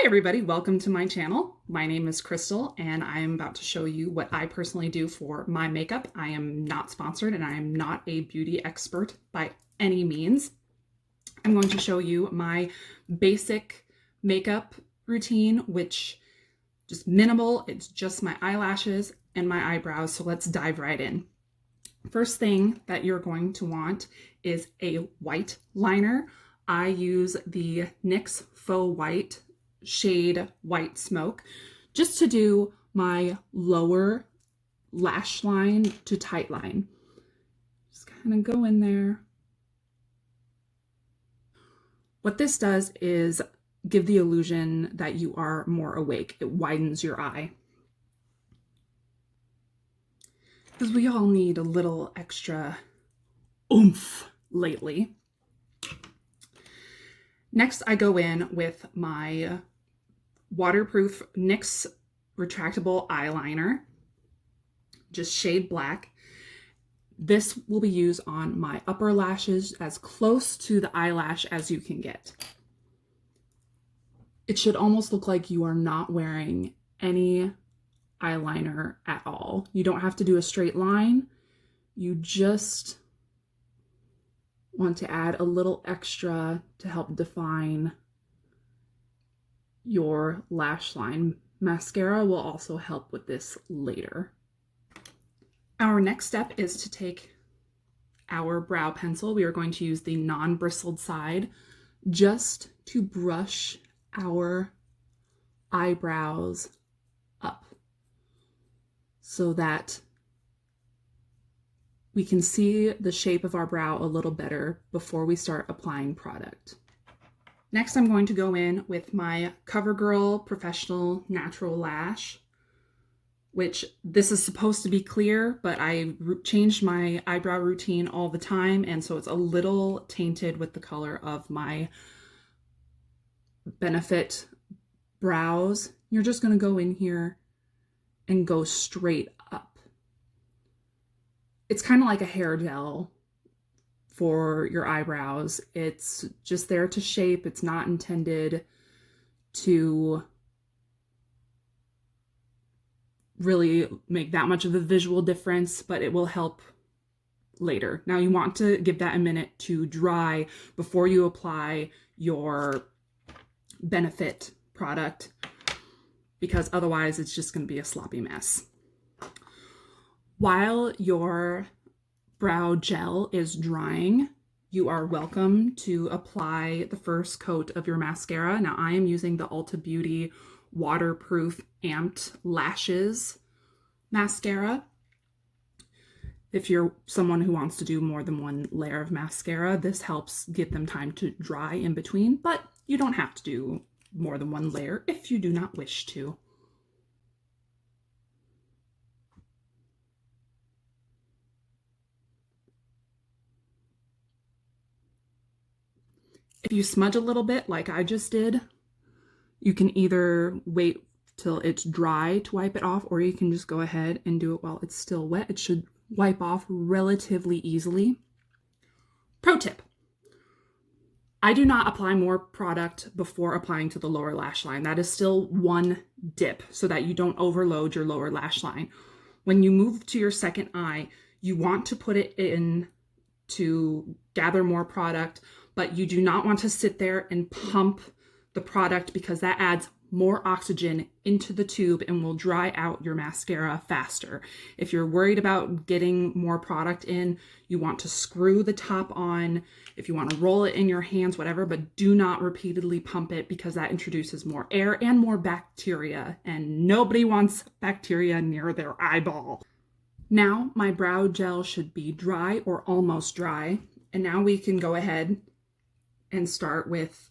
Hi everybody, welcome to my channel. My name is Crystal and I'm about to show you what I personally do for my makeup. I am not sponsored and I am not a beauty expert by any means. I'm going to show you my basic makeup routine, which just minimal. It's just my eyelashes and my eyebrows. So let's dive right in. First thing that you're going to want is a white liner. I use the NYX Faux White shade White Smoke just to do my lower lash line to tight line. Just kind of go in there. What this does is give the illusion that you are more awake. It widens your eye. Because we all need a little extra oomph lately. Next, I go in with my waterproof NYX retractable eyeliner, just shade black. This will be used on my upper lashes as close to the eyelash as you can get. It should almost look like you are not wearing any eyeliner at all. You don't have to do a straight line. You just want to add a little extra to help define your lash line. Mascara will also help with this later. Our next step is to take our brow pencil. We are going to use the non-bristled side just to brush our eyebrows up so that we can see the shape of our brow a little better before we start applying product. Next, I'm going to go in with my CoverGirl Professional Natural Lash, which this is supposed to be clear, but I changed my eyebrow routine all the time, and so it's a little tainted with the color of my Benefit brows. You're just going to go in here and go straight up. It's kind of like a hair gel for your eyebrows. It's just there to shape. It's not intended to really make that much of a visual difference, but it will help later. Now you want to give that a minute to dry before you apply your Benefit product, because otherwise it's just going to be a sloppy mess. While your brow gel is drying, you are welcome to apply the first coat of your mascara. Now I am using the Ulta Beauty Waterproof Amped Lashes mascara. If you're someone who wants to do more than one layer of mascara, this helps give them time to dry in between, but you don't have to do more than one layer if you do not wish to. If you smudge a little bit like I just did, you can either wait till it's dry to wipe it off, or you can just go ahead and do it while it's still wet. It should wipe off relatively easily. Pro tip: I do not apply more product before applying to the lower lash line. That is still one dip so that you don't overload your lower lash line. When you move to your second eye, you want to put it in to gather more product, but you do not want to sit there and pump the product, because that adds more oxygen into the tube and will dry out your mascara faster. If you're worried about getting more product in, you want to screw the top on. If you want to roll it in your hands, whatever, but do not repeatedly pump it, because that introduces more air and more bacteria, and nobody wants bacteria near their eyeball. Now my brow gel should be dry or almost dry, and now we can go ahead and start with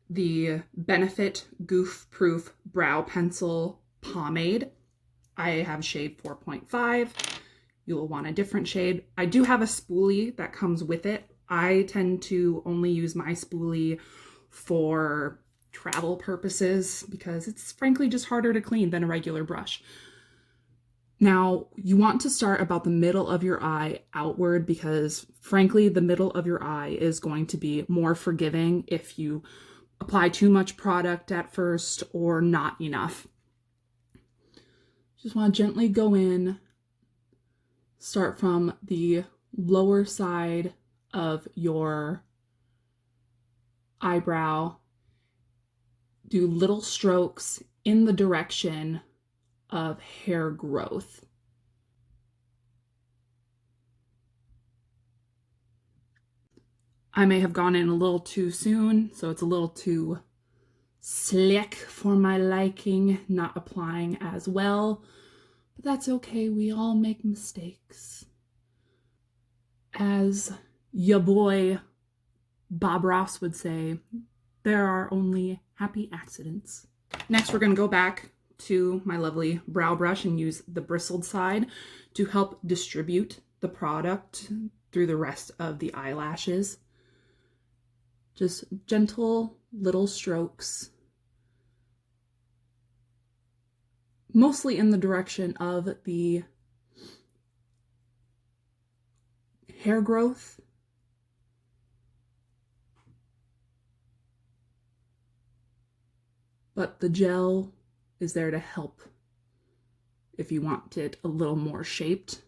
the Benefit Goof Proof Brow Pencil Pomade. I have shade 4.5. You'll want a different shade. I do have a spoolie that comes with it. I tend to only use my spoolie for travel purposes because it's frankly just harder to clean than a regular brush. Now, you want to start about the middle of your eye outward, because frankly, the middle of your eye is going to be more forgiving if you apply too much product at first or not enough. Just want to gently go in, start from the lower side of your eyebrow, do little strokes in the direction of hair growth. I may have gone in a little too soon, so it's a little too slick for my liking, not applying as well, but that's okay. We all make mistakes. As ya boy Bob Ross would say, there are only happy accidents. Next, we're going to go back to my lovely brow brush and use the bristled side to help distribute the product through the rest of the eyelashes. Just gentle little strokes, mostly in the direction of the hair growth. But the gel is there to help if you want it a little more shaped.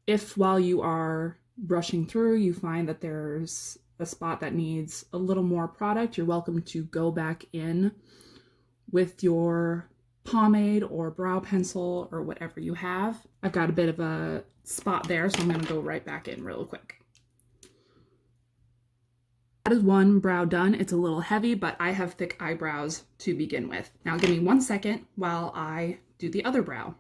If while you are brushing through you find that there's a spot that needs a little more product, you're welcome to go back in with your pomade or brow pencil or whatever you have. I've got a bit of a spot there, so I'm going to go right back in real quick. That is one brow done. It's a little heavy, but I have thick eyebrows to begin with. Now give me 1 second while I do the other brow.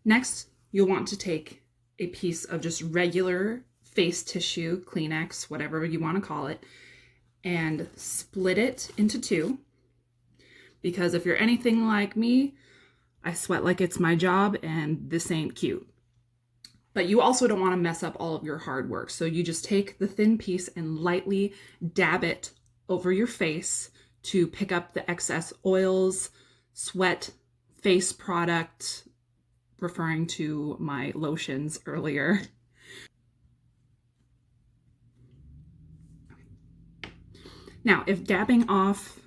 Next, you'll want to take a piece of just regular face tissue, Kleenex, whatever you want to call it, and split it into two. Because if you're anything like me, I sweat like it's my job, and this ain't cute. But you also don't want to mess up all of your hard work. So you just take the thin piece and lightly dab it over your face to pick up the excess oils, sweat, face product, referring to my lotions earlier. Now, if dabbing off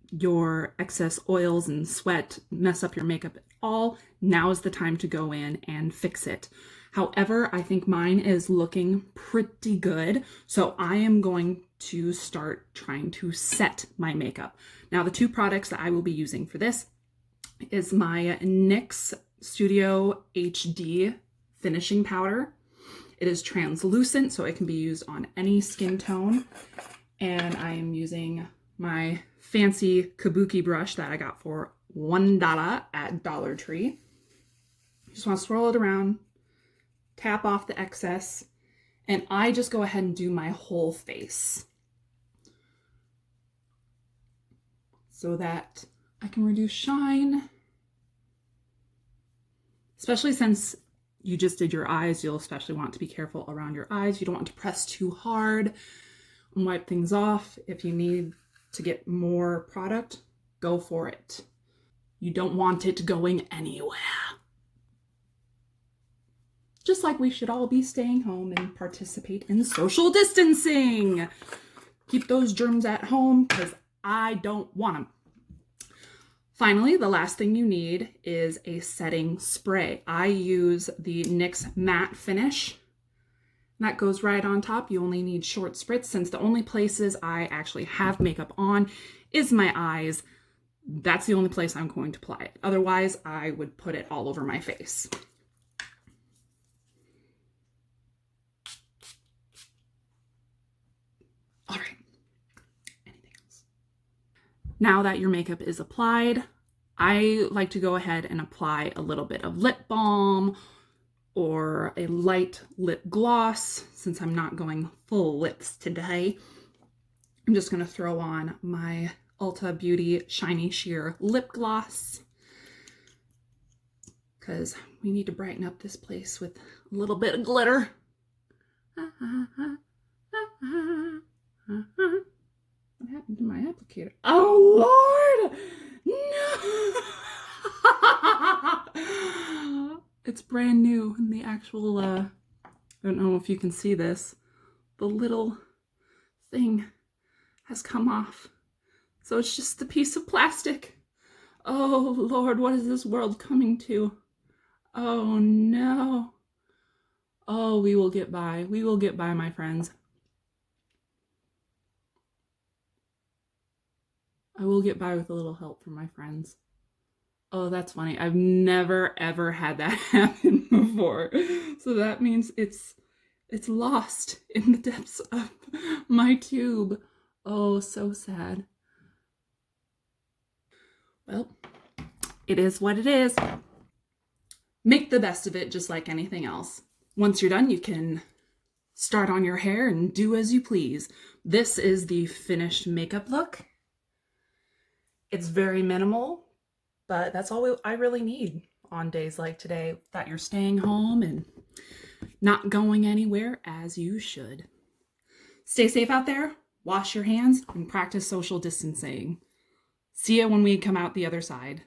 your excess oils and sweat mess up your makeup at all, now is the time to go in and fix it. However, I think mine is looking pretty good, so I am going to start trying to set my makeup. Now, the two products that I will be using for this is my NYX Studio HD finishing powder. It is translucent, so it can be used on any skin tone. And I am using my fancy kabuki brush that I got for $1 at Dollar Tree. Just want to swirl it around, tap off the excess, and I just go ahead and do my whole face so that I can reduce shine. Especially since you just did your eyes, you'll especially want to be careful around your eyes. You don't want to press too hard and wipe things off. If you need to get more product, go for it. You don't want it going anywhere. Just like we should all be staying home and participate in social distancing. Keep those germs at home because I don't want them. Finally, the last thing you need is a setting spray. I use the NYX Matte Finish. That goes right on top. You only need short spritz since the only places I actually have makeup on is my eyes. That's the only place I'm going to apply it. Otherwise, I would put it all over my face. All right. Anything else? Now that your makeup is applied, I like to go ahead and apply a little bit of lip balm or a light lip gloss. Since I'm not going full lips today, I'm just going to throw on my Ulta Beauty Shiny Sheer Lip Gloss because we need to brighten up this place with a little bit of glitter. What happened to my applicator? Oh, Lord! No! It's brand new, and the actual, I don't know if you can see this, the little thing has come off. So it's just the piece of plastic. Oh, Lord, what is this world coming to? Oh, no. Oh, we will get by. We will get by, my friends. I will get by with a little help from my friends. Oh, that's funny. I've never, ever had that happen before. So that means it's lost in the depths of my tube. Oh, so sad. Well, it is what it is. Make the best of it, just like anything else. Once you're done, you can start on your hair and do as you please. This is the finished makeup look. It's very minimal, but that's all I really need on days like today that you're staying home and not going anywhere, as you should. Stay safe out there, wash your hands, and practice social distancing. See you when we come out the other side.